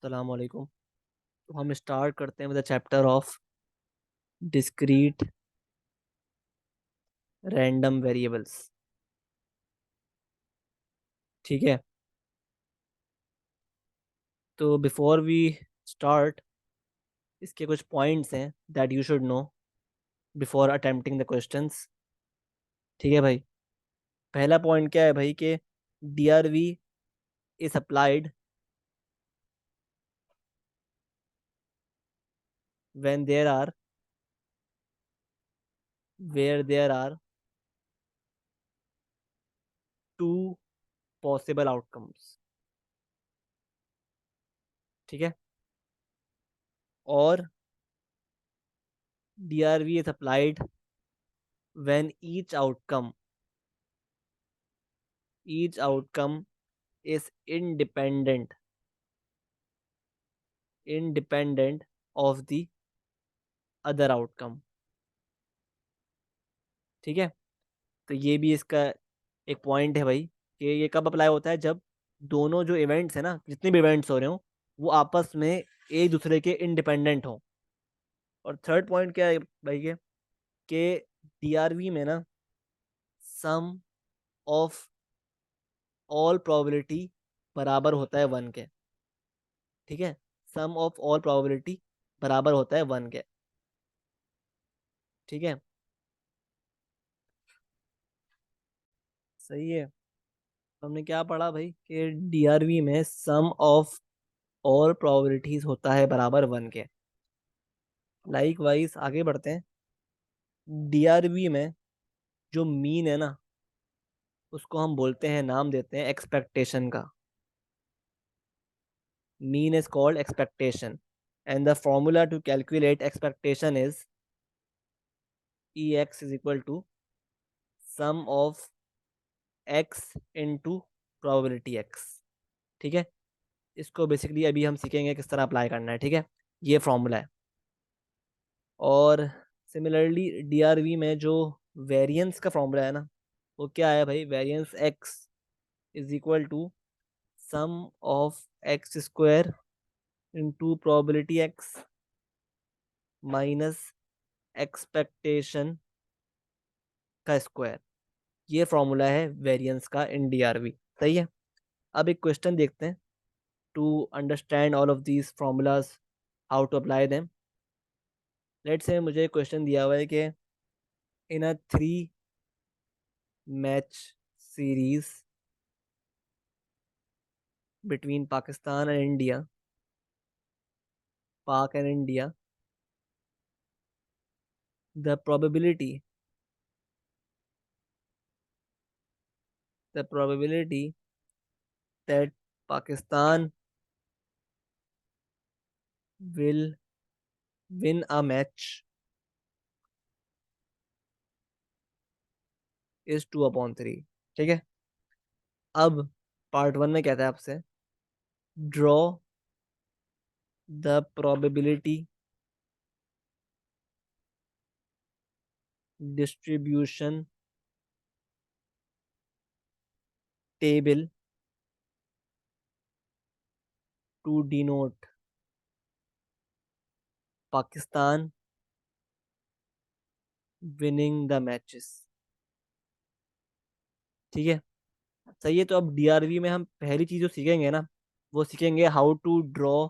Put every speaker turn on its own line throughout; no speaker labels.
अस्सलाम वालेकुम। तो हम स्टार्ट करते हैं with the chapter of discrete random variables. ठीक है, तो बिफोर वी स्टार्ट इसके कुछ पॉइंट्स हैं that you should know before attempting the questions. ठीक है भाई, पहला पॉइंट क्या है भाई कि DRV is applied when there are where there are two possible outcomes. ठीक है, और DRV is applied when each outcome is independent of the other outcome। ठीक है, तो ये भी इसका एक पॉइंट है भाई कि ये कब अप्लाई होता है, जब दोनों जो इवेंट्स है ना, जितने भी इवेंट्स हो रहे हो वो आपस में एक दूसरे के इंडिपेंडेंट हो। और थर्ड पॉइंट क्या है भाई के कि DRV में ना सम ऑफ ऑल प्रोबेबिलिटी बराबर होता है 1 के। ठीक है, सम ऑफ ऑल प्रोबेबिलिटी बराबर होता है 1 के। ठीक है, सही है। तो हमने क्या पढ़ा भाई कि DRV में सम ऑफ ऑल प्रोबेबिलिटीज होता है बराबर 1 के। लाइक वाइज आगे बढ़ते हैं। DRV में जो मीन है ना, उसको हम बोलते हैं, नाम देते हैं एक्सपेक्टेशन का। Mean is called expectation and the formula to calculate expectation is EX is equal to sum of X into probability X। ठीक है, इसको बेसिकली अभी हम सीखेंगे किस तरह अप्लाई करना है। ठीक है, ये फॉर्मूला है। और सिमिलरली DRV में जो वेरिएंस का फॉर्मूला है ना, वो क्या है भाई, variance X is equal to sum of x square into probability X minus expectation का स्क्वायर। ये फॉर्मूला है वेरिएंस का इन DRV। सही है, अब एक क्वेश्चन देखते हैं to understand all of these formulas, how to apply them. Let's say मुझे क्वेश्चन दिया हुआ है कि in a 3 match series between Pakistan and India, Pak and India, the probability the probability that Pakistan will win a match is 2/3। ठीक है, अब part 1 में कहता है आपसे draw the probability distribution table to denote Pakistan winning the matches. ठीक है, सही है। तो अब DRV में हम पहली चीज जो सीखेंगे ना, वो सीखेंगे how to draw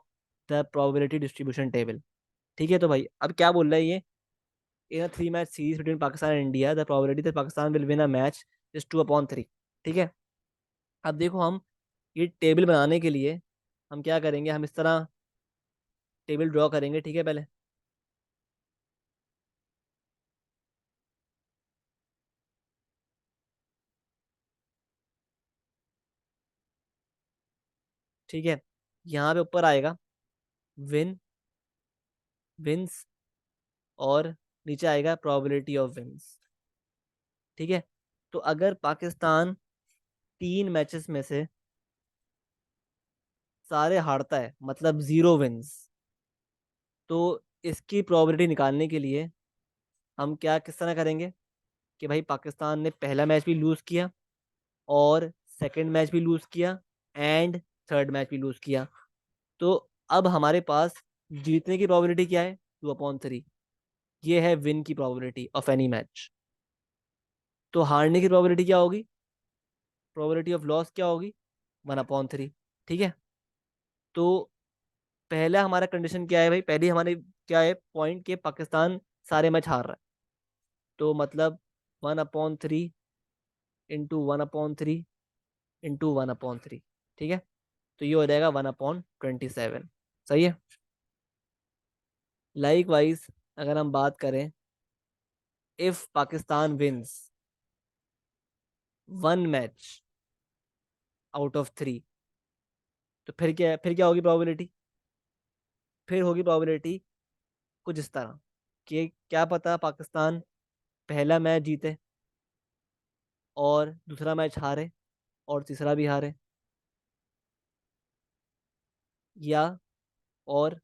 the probability distribution table. ठीक है, तो भाई अब क्या बोल रहा है ये, इन a 3 match series between Pakistan and India the probability that Pakistan will win a match is 2/3। ठीक है, अब देखो हम ये टेबल बनाने के लिए हम क्या करेंगे, हम इस तरह टेबल ड्रॉ करेंगे। ठीक है, पहले ठीक है, यहाँ पे ऊपर आएगा विन विंस और नीचे आएगा प्रोबेबिलिटी ऑफ विंस। ठीक है, तो अगर पाकिस्तान 3 मैचेस में से सारे हारता है, मतलब 0 विंस, तो इसकी प्रोबेबिलिटी निकालने के लिए हम क्या किस तरह करेंगे कि भाई पाकिस्तान ने पहला मैच भी लूज किया और सेकंड मैच भी लूज किया एंड थर्ड मैच भी लूज किया। तो अब हमारे पास जीतने की प्रोबेबिलिटी क्या है? 2/3। ये है विन की प्रोबेबिलिटी ऑफ एनी मैच। तो हारने की प्रोबेबिलिटी क्या होगी? प्रोबेबिलिटी ऑफ लॉस क्या होगी? 1/3। ठीक है। तो पहला हमारा कंडीशन क्या है भाई? पहली हमारे क्या है पॉइंट के पाकिस्तान सारे मैच हार रहा है। तो मतलब 1/3 इंटू 1/3 इंटू 1/3। ठीक है। तो ये हो जाएगा 1/27। सही है। लाइक वाइज अगर हम बात करें, if Pakistan wins 1 match out of 3, तो फिर क्या होगी प्रोबेबिलिटी? फिर होगी प्रोबेबिलिटी कुछ इस तरह कि क्या पता पाकिस्तान पहला मैच जीते और दूसरा मैच हारे और तीसरा भी हारे, या और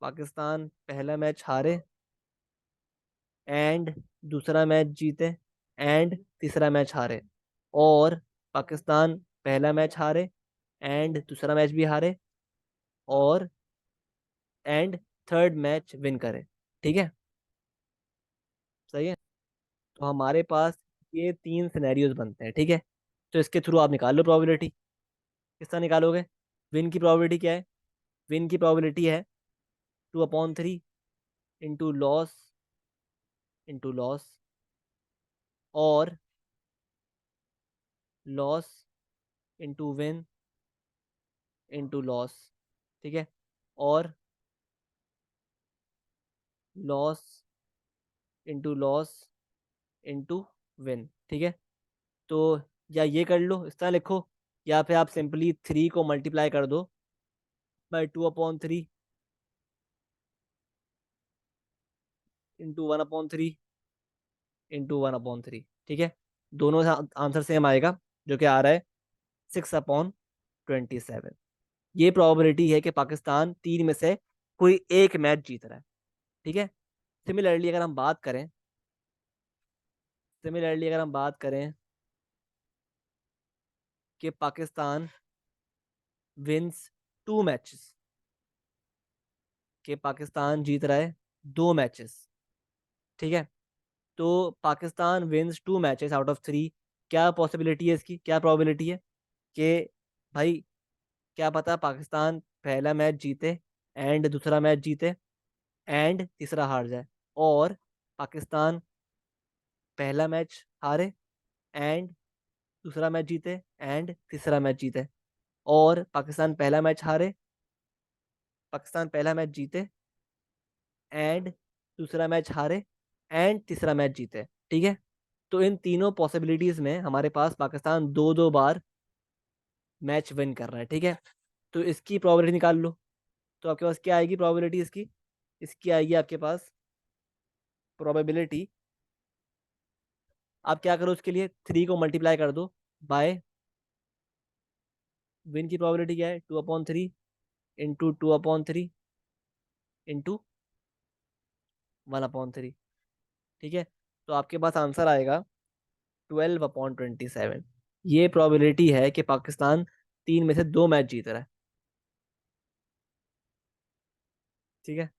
पाकिस्तान पहला मैच हारे एंड दूसरा मैच जीते एंड तीसरा मैच हारे, और पाकिस्तान पहला मैच हारे एंड दूसरा मैच भी हारे और एंड थर्ड मैच विन करे। ठीक है। सही है। तो हमारे पास ये 3 सिनेरियोज बनते हैं। ठीक है। तो इसके थ्रू आप निकाल लो प्रोबेबिलिटी। किस तरह निकालोगे? विन की प्रोबेबिलिटी क्या है? विन की प्रोबेबिलिटी है 2/3 इंटू लॉस और loss into win into loss. ठीक है। और loss into loss into win. ठीक है। तो या ये कर लो, इस तरह लिखो, या फिर आप सिंपली 3 को मल्टीप्लाई कर दो बाई 2/3 इंटू 1/3 इंटू 1/3। ठीक है। दोनों से आंसर सेम आएगा, जो कि आ रहा है 6/27। ये प्रोबेबिलिटी है कि पाकिस्तान 3 में से कोई एक मैच जीत रहा है। ठीक है। सिमिलरली अगर हम बात करें सिमिलरली अगर हम बात करें कि पाकिस्तान विंस 2 मैचेस, कि पाकिस्तान जीत रहा है 2 मैचेस। ठीक है। तो Pakistan wins 2 matches out of 3, क्या पॉसिबिलिटी है इसकी? क्या प्रोबेबिलिटी है कि भाई क्या पता पाकिस्तान पहला मैच जीते एंड दूसरा मैच जीते एंड तीसरा हार जाए, और पाकिस्तान पहला मैच हारे एंड दूसरा मैच जीते एंड तीसरा मैच जीते, और पाकिस्तान पहला मैच जीते एंड दूसरा मैच हारे एंड तीसरा मैच जीते। ठीक है। तो इन तीनों पॉसिबिलिटीज में हमारे पास पाकिस्तान दो दो बार मैच विन कर रहा है। ठीक है। तो इसकी प्रोबेबिलिटी निकाल लो। तो आपके पास क्या आएगी प्रोबेबिलिटी इसकी? इसकी आएगी आपके पास प्रोबेबिलिटी, आप क्या करो उसके लिए, 3 को मल्टीप्लाई कर दो बाय विन की प्रोबेबिलिटी क्या है? 2/3 इंटू 2/3 इंटू 1/3। ठीक है। तो आपके पास आंसर आएगा 12/27। ये प्रोबेबिलिटी है कि पाकिस्तान 3 में से 2 मैच जीत रहा है। ठीक है।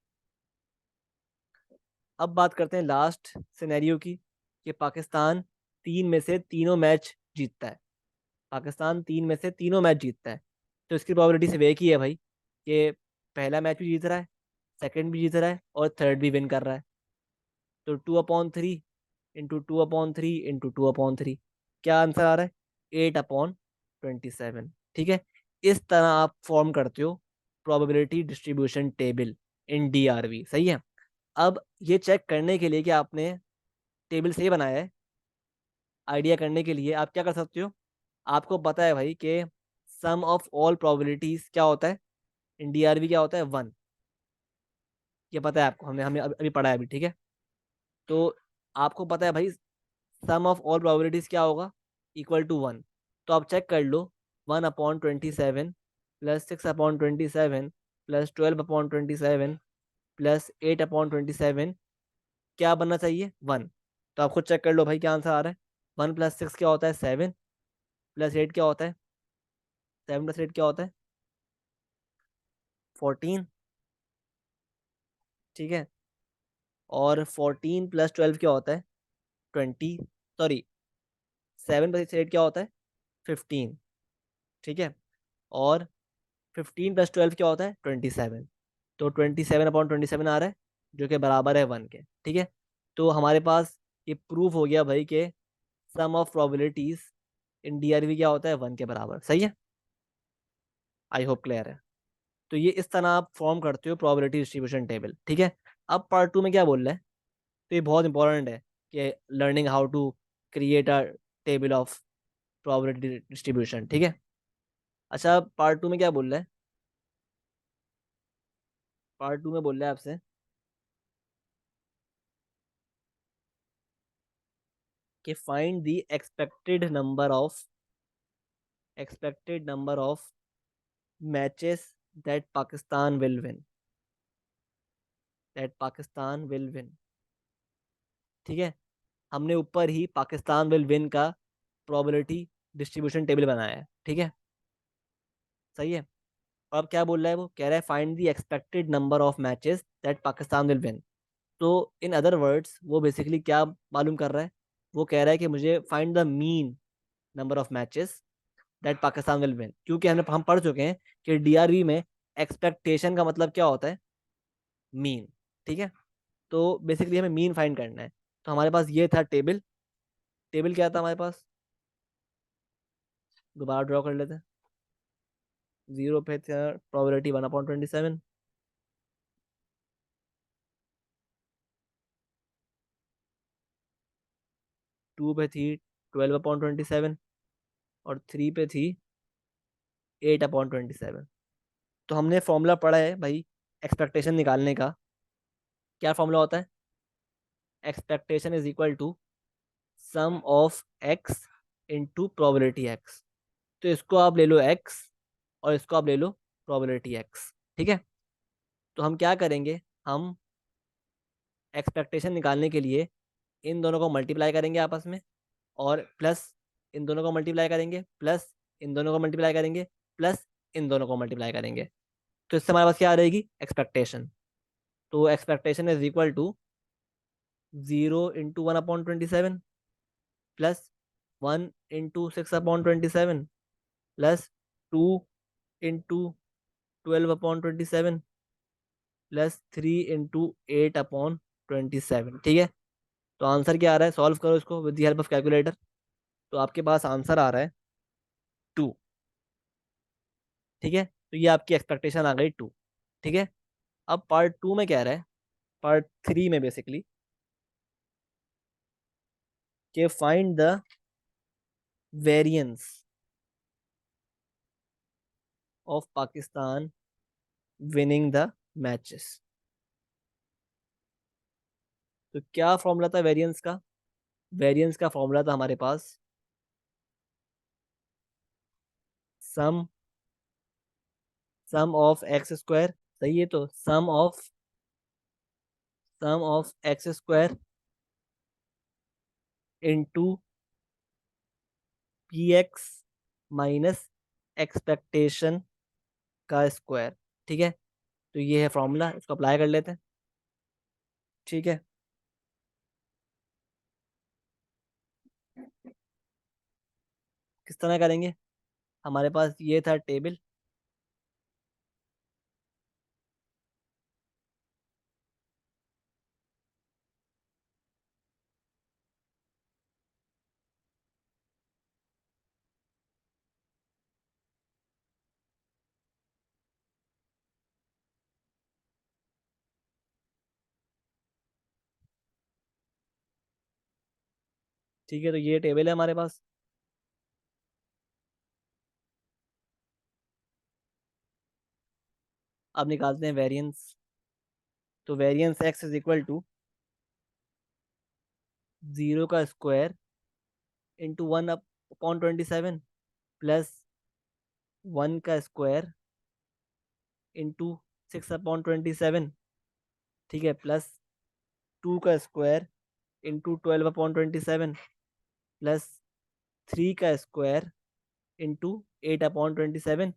अब बात करते हैं लास्ट सिनेरियो की, कि पाकिस्तान 3 में से तीनों मैच जीतता है। पाकिस्तान 3 में से तीनों मैच जीतता है। तो इसकी प्रोबेबिलिटी सिर्फ एक ही है भाई, कि पहला मैच भी जीत रहा है, सेकंड भी जीत रहा है और थर्ड भी विन कर रहा है। तो 2/3 इंटू 2/3 इंटू 2/3, क्या आंसर आ रहा है? 8/27। ठीक है। इस तरह आप फॉर्म करते हो प्रोबेबिलिटी डिस्ट्रीब्यूशन टेबल इन DRV। सही है। अब ये चेक करने के लिए कि आपने टेबल सही बनाया है, आइडिया करने के लिए आप क्या कर सकते हो? आपको पता है भाई कि सम ऑफ ऑल प्रोबेबिलिटीज क्या होता है? इन DRV क्या होता है? 1। ये पता है आपको, हमने हमें अभी पढ़ा है अभी। ठीक है। तो आपको पता है भाई सम ऑफ ऑल प्रोबेबिलिटीज क्या होगा? =1। तो आप चेक कर लो, 1/27 प्लस 6/27 प्लस 12/27 प्लस 8/27, क्या बनना चाहिए? 1। तो आप खुद चेक कर लो भाई क्या आंसर आ रहा है। 1 + 6 क्या होता है? 7 प्लस 8 क्या होता है? 7 + 8 क्या होता है? 14, ठीक है। और 14 प्लस 12 क्या होता है? 20, सॉरी 7 प्लस 8 क्या होता है? 15, ठीक है। और 15 प्लस 12 क्या होता है? 27। तो 27/27 आ रहा है, जो कि बराबर है 1 के, ठीक है। तो हमारे पास ये प्रूफ हो गया भाई के सम ऑफ प्रोबेबिलिटीज इन डीआरवी क्या होता है? 1 के बराबर, सही है। आई होप क्लियर है। तो ये इस तरह आप फॉर्म करते हो प्रोबेबिलिटी डिस्ट्रीब्यूशन टेबल, ठीक है। अब पार्ट 2 में क्या बोल रहा है? तो ये बहुत इंपॉर्टेंट है कि learning how to create a table of probability distribution, ठीक है। अच्छा, पार्ट 2 में क्या बोल रहा है? पार्ट 2 में बोल रहा है आपसे कि find the expected number of matches that Pakistan will win, ठीक है। हमने ऊपर ही पाकिस्तान विल विन का प्रोबेबिलिटी डिस्ट्रीब्यूशन टेबल बनाया है, ठीक है, सही है। और अब क्या बोल रहा है? वो कह रहा है find the expected number of matches that Pakistan will win. तो इन अदर वर्ड्स वो बेसिकली क्या मालूम कर रहा है? वो कह रहा है कि मुझे find the mean number of matches that Pakistan will win, क्योंकि हम पढ़ चुके हैं कि डीआरवी में एक्सपेक्टेशन का मतलब क्या होता है? मीन, ठीक है। तो बेसिकली हमें मीन फाइंड करना है। तो हमारे पास ये था टेबल। टेबल क्या था हमारे पास? दोबारा ड्रॉ कर लेते हैं। 0 पे था प्रोबेबिलिटी 1/27, 2 पे थी 12/27, और 3 पे थी 8/27। तो हमने फॉर्मूला पढ़ा है भाई एक्सपेक्टेशन निकालने का। क्या फॉर्मूला होता है? Expectation is equal to sum of x into probability x. तो इसको आप ले लो एक्स, और इसको आप ले लो प्रोबेबिलिटी एक्स, ठीक है। तो हम क्या करेंगे? हम एक्सपेक्टेशन निकालने के लिए इन दोनों को मल्टीप्लाई करेंगे आपस में, और प्लस इन दोनों को मल्टीप्लाई करेंगे, प्लस इन दोनों को मल्टीप्लाई करेंगे, प्लस इन दोनों को मल्टीप्लाई करेंगे। तो इससे हमारे पास क्या आ रहेगी? एक्सपेक्टेशन। तो expectation is equal to 0 × 1/27 plus 1 × 6/27 plus 2 × 12/27 plus 3 × 8/27, ठीक है। तो आंसर क्या आ रहा है? सॉल्व करो इसको with the help of calculator. तो आपके पास आंसर आ रहा है 2, ठीक है। तो ये आपकी एक्सपेक्टेशन आ गई 2, ठीक है। अब पार्ट 2 में कह रहा है, पार्ट 3 में बेसिकली, कि find the variance of Pakistan winning the matches. तो क्या फॉर्मूला था वेरिएंस का? वेरिएंस का फॉर्मूला था हमारे पास sum sum of x square, सही है। तो sum of x square into p x minus expectation का स्क्वायर, ठीक है। तो ये है फॉर्मूला, इसको अप्लाई कर लेते हैं, ठीक है। किस तरह करेंगे? हमारे पास ये था टेबल, ठीक है। तो ये टेबल है हमारे पास। अब निकालते हैं वेरिएंस। तो variance x is equal to 0 का स्क्वायर इंटू 1/27 प्लस 1 का स्क्वायर इंटू 6/27, ठीक है, प्लस 2 का स्क्वायर इंटू 12/27 प्लस 3 का स्क्वायर इंटू 8/27,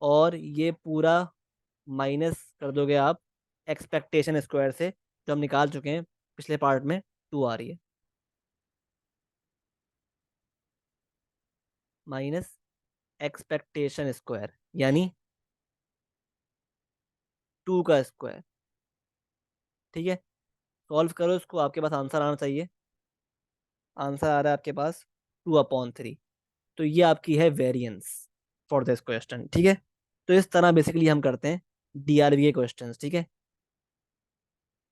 और ये पूरा माइनस कर दोगे आप एक्सपेक्टेशन स्क्वायर से, जो हम निकाल चुके हैं पिछले पार्ट में, 2 आ रही है, माइनस एक्सपेक्टेशन स्क्वायर यानी 2 का स्क्वायर। ठीक है, सॉल्व करो इसको, आपके पास आंसर आना चाहिए। आंसर आ रहा है आपके पास 2/3। तो ये आपकी है वेरिएंस फॉर दिस क्वेश्चन। ठीक है, तो इस तरह बेसिकली हम करते हैं डीआरवी के क्वेश्चंस। ठीक है,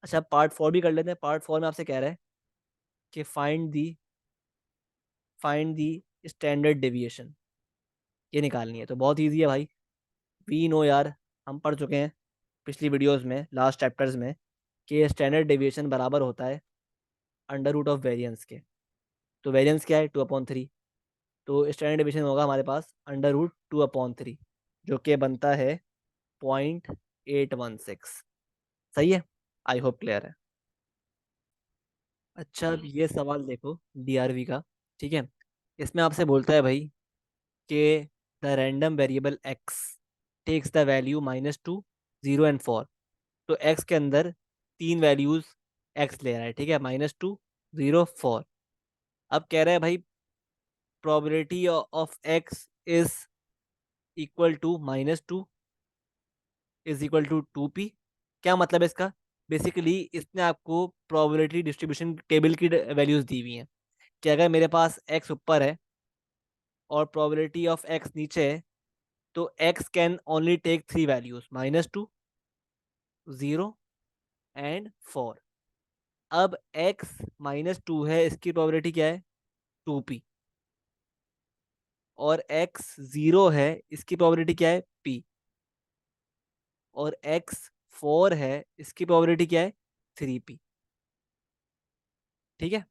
अच्छा पार्ट 4 भी कर लेते हैं। पार्ट 4 में आपसे कह रहा है कि फाइंड दी स्टैंडर्ड डेविएशन, ये निकालनी है। तो बहुत ईजी है भाई, वी नो यार, हम पढ़ चुके हैं पिछली वीडियोस में, लास्ट चैप्टर्स में, कि स्टैंडर्ड डेविएशन बराबर होता है अंडर रूट ऑफ वेरिएंस के। तो वेरिएंस क्या है? 2/3। तो स्टैंडर्ड डेविएशन होगा हमारे पास अंडर रूट 2/3, जो कि बनता है 0.816। सही है, आई होप क्लियर है। अच्छा अब ये सवाल देखो डीआरवी का। ठीक है, इसमें आपसे बोलता है भाई कि the random variable X takes the value -2, 0 and 4। तो एक्स के अंदर 3 वैल्यूज एक्स ले रहा है। ठीक है, -2, 0, 4। अब कह रहा है भाई probability of X is equal to -2 is equal to 2p। क्या मतलब है इसका? बेसिकली इसने आपको प्रोबेबिलिटी डिस्ट्रीब्यूशन टेबल की वैल्यूज दी हुई हैं कि अगर मेरे पास एक्स ऊपर है और प्रोबेबिलिटी ऑफ एक्स नीचे है, तो X can only take 3 values, -2, 0 and 4। अब एक्स -2 है, इसकी प्रोबेबिलिटी क्या है? 2p। और एक्स 0 है, इसकी प्रोबेबिलिटी क्या है? p। और एक्स 4 है, इसकी प्रोबेबिलिटी क्या है? 3p। ठीक है,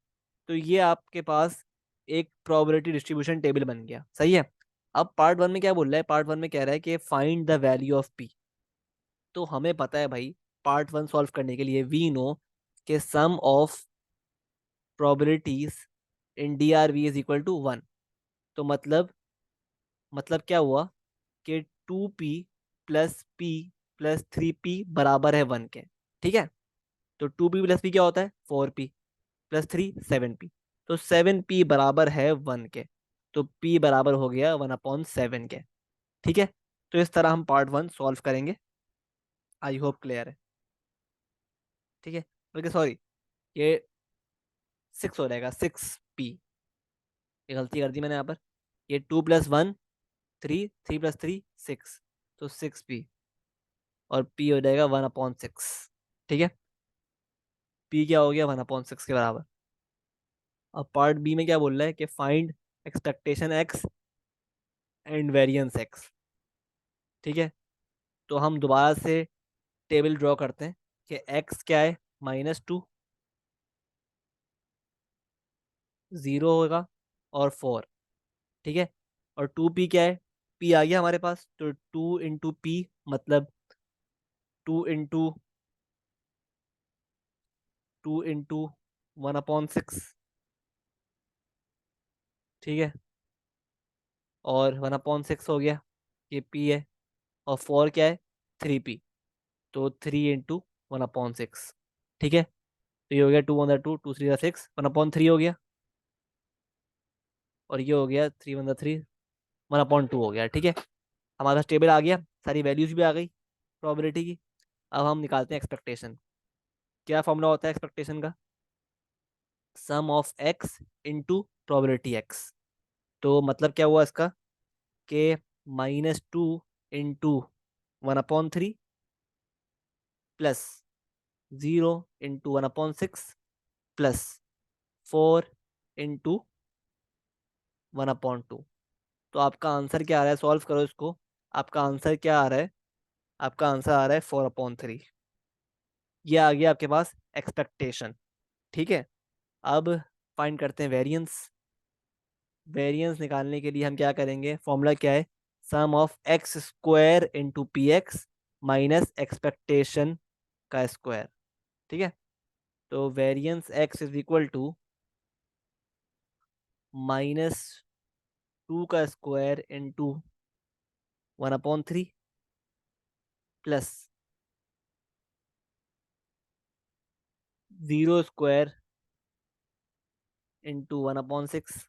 तो ये आपके पास एक प्रोबेबिलिटी डिस्ट्रीब्यूशन टेबल बन गया। सही है, अब पार्ट 1 में क्या बोल रहा है? पार्ट 1 में कह रहा है कि find the value of p। तो हमें पता है भाई, पार्ट 1 सॉल्व करने के लिए वी नो कि sum of probabilities in DRV is equal to 1। तो मतलब क्या हुआ कि 2p plus p plus 3p बराबर है 1 के। ठीक है, तो 2p प्लस p क्या होता है? 4p plus 3, 7p। तो 7p बराबर है 1 के। तो p बराबर हो गया 1/7 के। ठीक है, तो इस तरह हम पार्ट 1 सॉल्व करेंगे। आई होप क्लियर है। ठीक है, बल्कि सॉरी, ये 6 हो जाएगा, 6p। ये गलती कर दी मैंने यहाँ पर। ये 2 + 1 3, 3 + 3 6, तो 6p। और p हो जाएगा 1/6। ठीक है, p क्या हो गया? 1/6 के बराबर। अब पार्ट बी में क्या बोल रहा है कि find expectation x and variance x. ठीक है, तो हम दोबारा से टेबल ड्रॉ करते हैं कि एक्स क्या है? -2, 0 होगा और 4। ठीक है, और 2p क्या है? p आ गया हमारे पास, तो 2 × p मतलब 2 × 1/6। ठीक है, और 1/6 हो गया, ये p है। और 4 क्या है? 3p, तो 3 × 1/6। ठीक है, तो ये हो गया 2 × 2, 2 × 3 = 6, 1/3 हो गया। और ये हो गया 3 × 3, 1/2 हो गया। ठीक है, हमारे पास टेबल आ गया, सारी वैल्यूज भी आ गई प्रोबेबिलिटी की। अब हम निकालते हैं एक्सपेक्टेशन। क्या फॉर्मूला होता है एक्सपेक्टेशन का? Sum of x into probability x. तो मतलब क्या हुआ इसका कि -2 × 1/3 प्लस 0 × 1/6 प्लस 4 × 1/2। तो आपका आंसर क्या आ रहा है? सॉल्व करो इसको। आपका आंसर क्या आ रहा है? आपका आंसर आ रहा है 4/3। ये आ गया आपके पास एक्सपेक्टेशन। ठीक है, अब फाइंड करते हैं वेरिएंस। वेरिएंस निकालने के लिए हम क्या करेंगे? फॉर्मूला क्या है? Sum of x square into p x minus expectation का स्क्वायर। ठीक है, तो variance x is equal to -2 का square into 1/3 plus 0 square into 1/6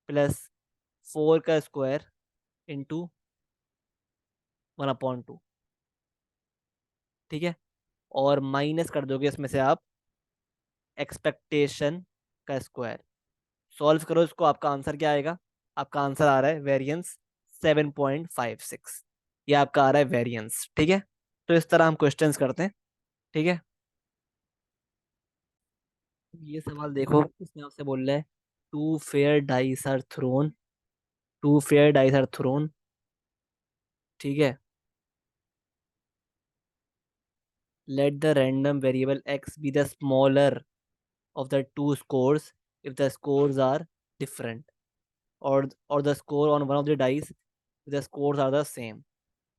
plus 4 का स्क्वायर इंटू 1/2। ठीक है, और माइनस कर दोगे इसमें से आप एक्सपेक्टेशन का स्क्वायर। सॉल्व करो इसको, आपका आंसर क्या आएगा? आपका आंसर आ रहा है वेरिएंस 7.56। ये आपका आ रहा है वेरिएंस। ठीक है, तो इस तरह हम क्वेश्चंस करते हैं। ठीक है, ये सवाल देखो, इसमें आपसे बोल रहा है two fair dice are thrown, two fair dice are thrown. ठीक है, let the random variable X be the smaller of the two scores if the scores are different, or the score on one of the dice if the scores are the same।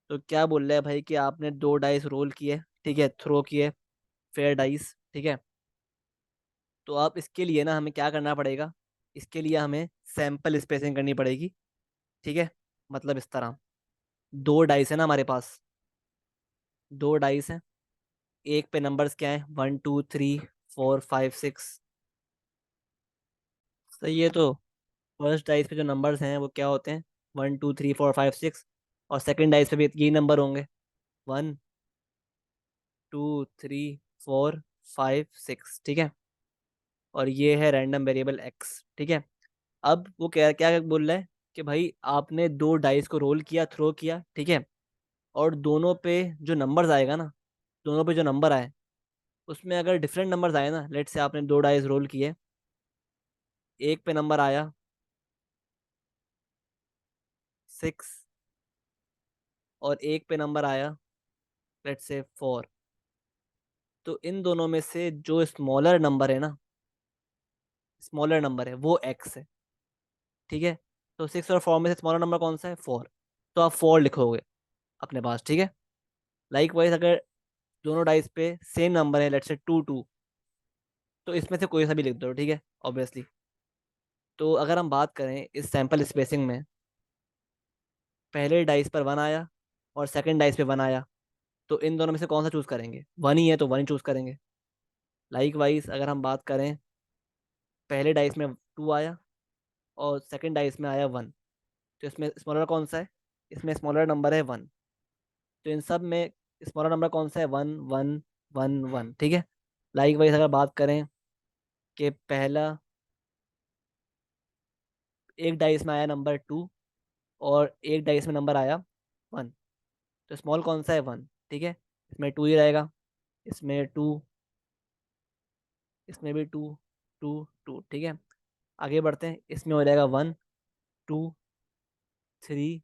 तो क्या बोल रहा है भाई कि आपने दो dice role किए, ठीक है, थ्रो किए, फेयर डाइस। ठीक है, तो आप इसके लिए ना हमें क्या करना पड़ेगा, इसके लिए हमें सैंपल स्पेसिंग करनी पड़ेगी। ठीक है, मतलब इस तरह दो डाइस है ना हमारे पास, दो डाइस हैं, एक पे नंबर्स क्या है, 1 2 3 4 5 6। सही है, तो फर्स्ट डाइस पे जो नंबर्स हैं वो क्या होते हैं, 1 2 3 4 5 6, और सेकंड डाइस पे भी यही नंबर होंगे, 1 2 3 4 5 6। ठीक है, और ये है रैंडम वेरिएबल एक्स। ठीक है, अब वो क्या क्या बोल रहा है कि भाई आपने दो डाइस को रोल किया, थ्रो किया, ठीक है, और दोनों पे जो नंबर्स आएगा ना, दोनों पे जो नंबर आए उसमें अगर डिफरेंट नंबर्स आए ना, लेट से आपने दो डाइस रोल किए, एक पे नंबर आया 6 और एक पे नंबर आया लेट से 4, तो इन दोनों में से जो स्मॉलर नंबर है ना, स्मॉलर नंबर है वो एक्स है। ठीक है, तो 6 और 4 में से स्मॉलर नंबर कौन सा है, 4, तो आप 4 लिखोगे अपने पास। ठीक है, लाइक वाइज अगर दोनों डाइस पे सेम नंबर है लेट से 2 2, तो इसमें से कोई सा भी लिख दो। ठीक है, ऑब्वियसली। तो अगर हम बात करें इस सैंपल स्पेसिंग में, पहले डाइस पर 1 आया और सेकंड डाइस पे 1 आया, तो इन दोनों में से कौन सा चूज करेंगे, 1 ही है तो 1 ही चूज करेंगे। लाइक वाइज अगर हम बात करें, पहले डाइस में 2 आया और सेकंड डाइस में आया 1, तो इसमें स्मॉलर कौन सा है, इसमें स्मॉलर नंबर है 1, तो इन सब में स्मॉलर नंबर कौन सा है, 1 1 1 1। ठीक है, लाइक वाइज अगर बात करें कि पहला एक डाइस में आया नंबर 2 और एक डाइस में नंबर आया 1, तो स्मॉल कौन सा है, 1। ठीक है, इसमें 2 ही रहेगा, इसमें 2, इसमें भी 2 2 2। ठीक है, आगे बढ़ते हैं, इसमें हो जाएगा 1 2 3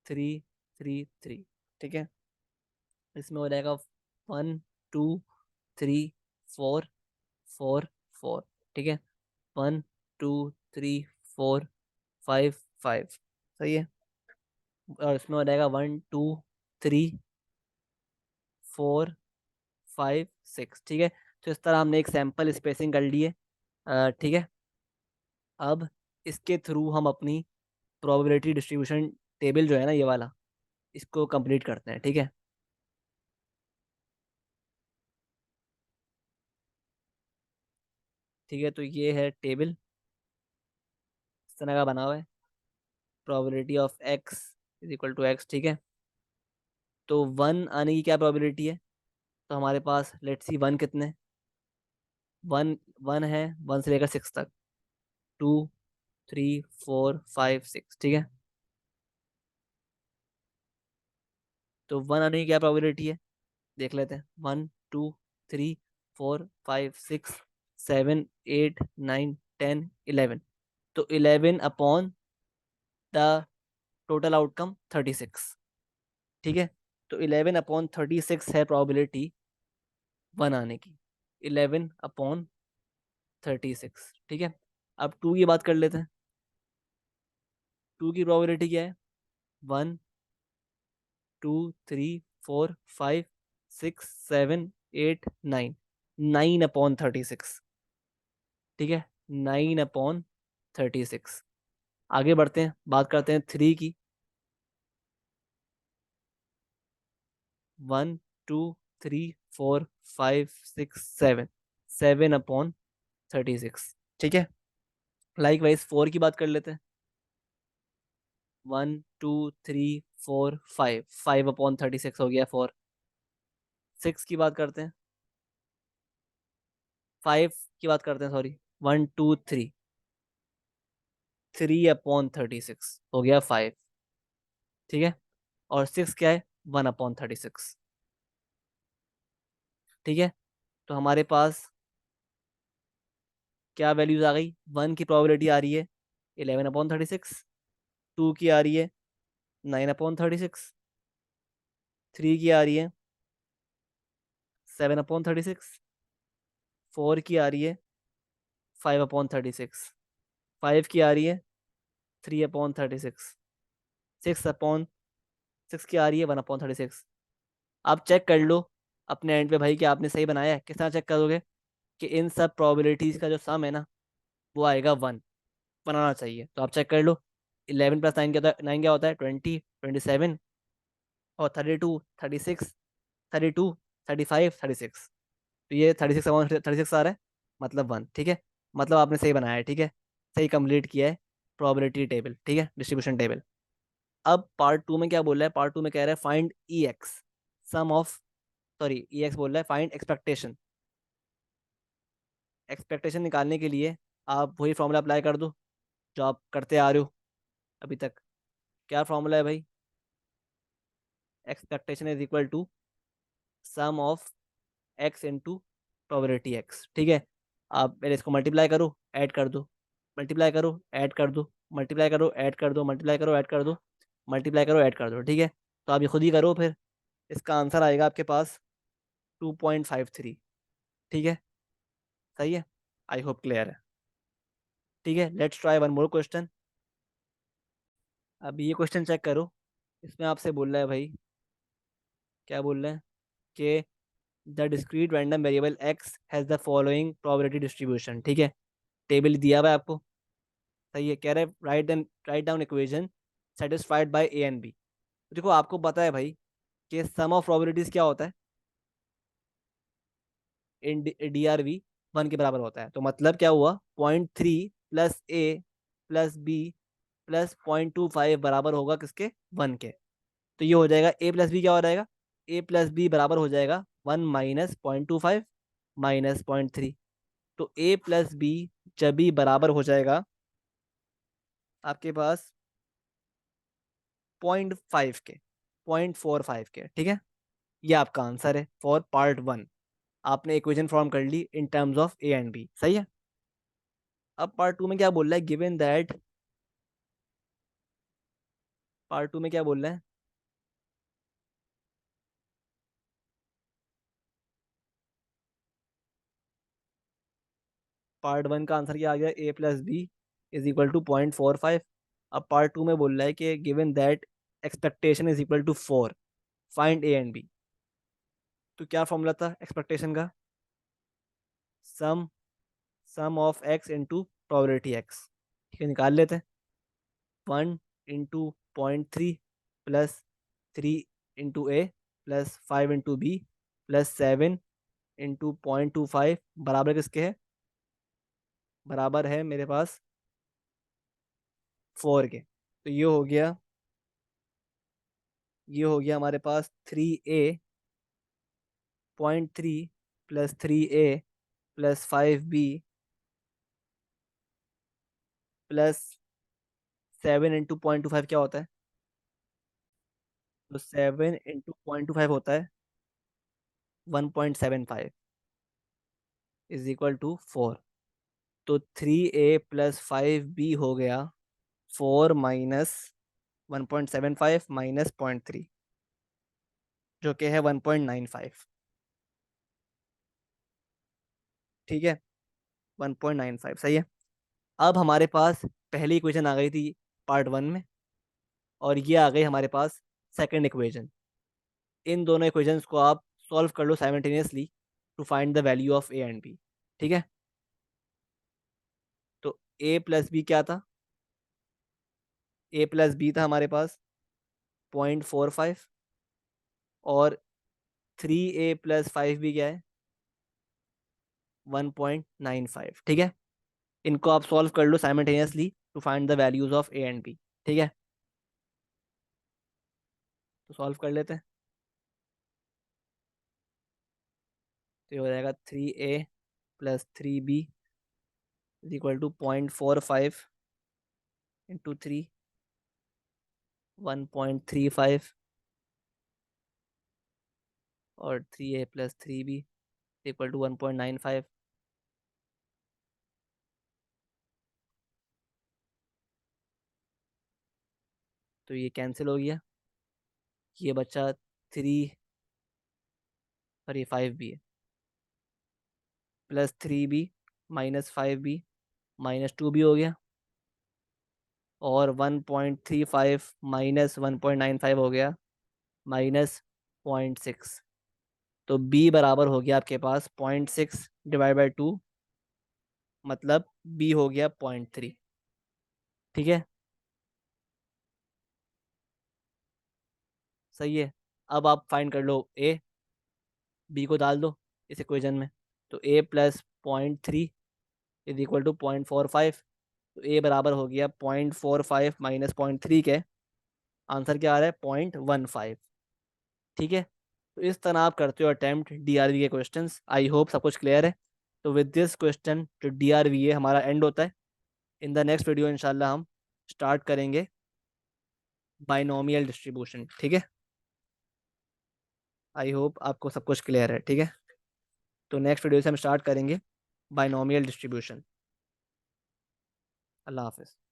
3 3 3। ठीक है, इसमें हो जाएगा 1 2 3 4 4 4। ठीक है, 1 2 3 4 5 5। सही है, और इसमें हो जाएगा 1 2 3 4 5 6। ठीक है, तो इस तरह हमने एक सैंपल स्पेसिंग कर ली है। ठीक है, अब इसके थ्रू हम अपनी प्रोबेबिलिटी डिस्ट्रीब्यूशन टेबल जो है ना, ये वाला, इसको कंप्लीट करते हैं। ठीक है, ठीक है, तो ये है टेबल, इस तरह का बना हुआ है, probability of X is equal to X. ठीक है, तो 1 आने की क्या प्रोबेबिलिटी है, तो हमारे पास लेट्स सी 1 कितने, 1 है 1 से लेकर 6 तक, 2 3 4 5 6। ठीक है, तो 1 आने की क्या प्रोबेबिलिटी है, देख लेते हैं, 1 2 3 4 5 6 7 8 9 10 11, तो 11 अपॉन द टोटल आउटकम 36। ठीक है, तो 11/36 है प्रोबेबिलिटी 1 आने की, 11/36। ठीक है, अब 2 की बात कर लेते हैं, 2 की प्रोबेबिलिटी क्या है, 1 2 3 4 5 6 7 8 9, 9/36। ठीक है, 9/36। आगे बढ़ते हैं, बात करते हैं 3 की। 1 2 3 4 5 6 7, 7/36। ठीक है, लाइक वाइज 4 की बात कर लेते हैं। 1 2 3 4 5, 5/36 हो गया 4। 6 की बात करते हैं, 5 की बात करते हैं, सॉरी। 1 2 3, 3/36 हो गया 5। ठीक है, और 6 क्या है? 1/36। ठीक है, तो हमारे पास क्या वैल्यूज आ गई? 1 की प्रोबेबिलिटी आ रही है 11/36, 2 की आ रही है 9/36, 3 की आ रही है 7/36, 4 की आ रही है 5/36, 5 की आ रही है 3/36, 6/6 की आ रही है 1/36। आप चेक कर लो अपने एंड पे भाई कि आपने सही बनाया है। किस तरह चेक करोगे? कि इन सब प्रोबेबिलिटीज का जो सम है ना, वो आएगा 1, बनाना चाहिए। तो आप चेक कर लो, 11 + 9 क्या होता है? 9 क्या होता है? 20, 27, और 32, 36, 32, 35, 36। तो ये 36/36 आ रहा है, मतलब 1। ठीक है, मतलब आपने सही बनाया है। ठीक है, सही कंप्लीट किया है प्रोबेबिलिटी टेबल। ठीक है, डिस्ट्रीब्यूशन टेबल। अब पार्ट 2 में क्या बोल रहा है? पार्ट 2 में कह रहा है find E X, sum of, sorry E X बोल रहा है, फाइंड एक्सपेक्टेशन। एक्सपेक्टेशन निकालने के लिए आप वही फॉर्मूला अप्लाई कर दो जो आप करते आ रहे हो अभी तक। क्या फॉर्मूला है भाई? Expectation is equal to sum of x into probability x. ठीक है, आप पहले इसको मल्टीप्लाई करो, ऐड कर दो, मल्टीप्लाई करो, ऐड कर दो, मल्टीप्लाई करो, ऐड कर दो, मल्टीप्लाई करो, ऐड कर दो, मल्टीप्लाई करो, ऐड कर दो। ठीक है, तो आप ये खुद ही करो फिर। इसका आंसर आएगा आपके पास 2.53। ठीक है, सही है। आई होप क्लियर है। ठीक है, let's try one more question. अब ये क्वेश्चन चेक करो, इसमें आपसे बोल रहा है भाई, क्या बोल रहे हैं कि the discrete random variable x has the following probability distribution. ठीक है, टेबल दिया हुआ है आपको। सही है, कह रहे हैं write down equation satisfied by A and B. देखो आपको पता है भाई कि सम ऑफ प्रोबेबिलिटीज क्या होता है? इन DRV 1 के बराबर होता है। तो मतलब क्या हुआ? 0.3 प्लस ए प्लस बी प्लस 0.25 बराबर होगा किसके? 1 के। तो ये हो जाएगा ए प्लस बी, क्या हो जाएगा? ए प्लस बी बराबर हो जाएगा 1 माइनस 0.25 माइनस 0.3। तो ए प्लस बी जब भी बराबर हो जाएगा आपके पास 0.5 के, 0.45 के। ठीक है, ये आपका आंसर है फॉर पार्ट 1। आपने इक्वेशन फॉर्म कर ली in terms of a and b. सही है। अब पार्ट 2 में क्या बोल रहा है? गिवन दैट, पार्ट 2 में क्या बोल रहा है? पार्ट 1 का आंसर क्या आ गया? A plus b is equal to 0.45। अब पार्ट 2 में बोल रहा है कि given that expectation is equal to 4, find a and b. तो क्या फॉर्मूला था एक्सपेक्टेशन का? Sum sum of x into probability x. ठीक है, निकाल लेते हैं। 1 × 0.3 plus 3 × A plus 5 × B plus 7 × 0.25 बराबर किसके है? बराबर है मेरे पास 4 के। तो ये हो गया हमारे पास 3A 0.3 plus 3A plus 5B plus 7 × 0.25 क्या होता है? तो 7 × 0.25 होता है 1.75 इज इक्वल टू 4। तो 3A प्लस 5B हो गया 4 माइनस 1.75 माइनस 0.3, जो कि है 1.95। ठीक है, 1.95 सही है। अब हमारे पास पहली इक्वेशन आ गई थी पार्ट 1 में, और ये आ गई हमारे पास सेकंड इक्वेशन। इन दोनों इक्वेशंस को आप सॉल्व कर लो simultaneously to find the value of a and b. ठीक है, तो ए प्लस बी क्या था? ए प्लस बी था हमारे पास 0.45, और 3a+5b क्या है? 1.95, ठीक है। इनको आप सॉल्व कर लो simultaneously to find the values of a and b, ठीक है। तो सॉल्व कर लेते हैं। तो ये हो जाएगा 3a+3b is equal to 0.45 into 3, 1.35, और 3a+3b इक्वल टू 1.95। तो ये कैंसिल हो गया, ये बचा 3, और ये 5b है, +3b -5b -2b हो गया, और 1.35 -1.95 हो गया -0.6। तो b बराबर हो गया आपके पास 0.6 डिवाइड बाई 2, मतलब b हो गया 0.3, ठीक है। सही है। अब आप फाइंड कर लो a, b को डाल दो इस इक्वेशन में। तो a+0.3 इज इक्वल टू 0.45। तो a बराबर हो गया 0.45 -0.3 के, आंसर क्या आ रहा है? 0.15, ठीक है। तो इस तरह आप करते हो अटेम्प्ट डीआरवी के क्वेश्चंस। आई होप सब कुछ क्लियर है। तो विद दिस क्वेश्चन जो डीआरवी है हमारा एंड होता है। इन द नेक्स्ट वीडियो इंशाल्लाह हम स्टार्ट करेंगे बाइनोमियल डिस्ट्रीब्यूशन, ठीक है। आई होप आपको सब कुछ क्लियर है, ठीक है। तो नेक्स्ट वीडियो से हम स्टार्ट करेंगे बाइनोमियल डिस्ट्रीब्यूशन। अल्लाह हाफिज़।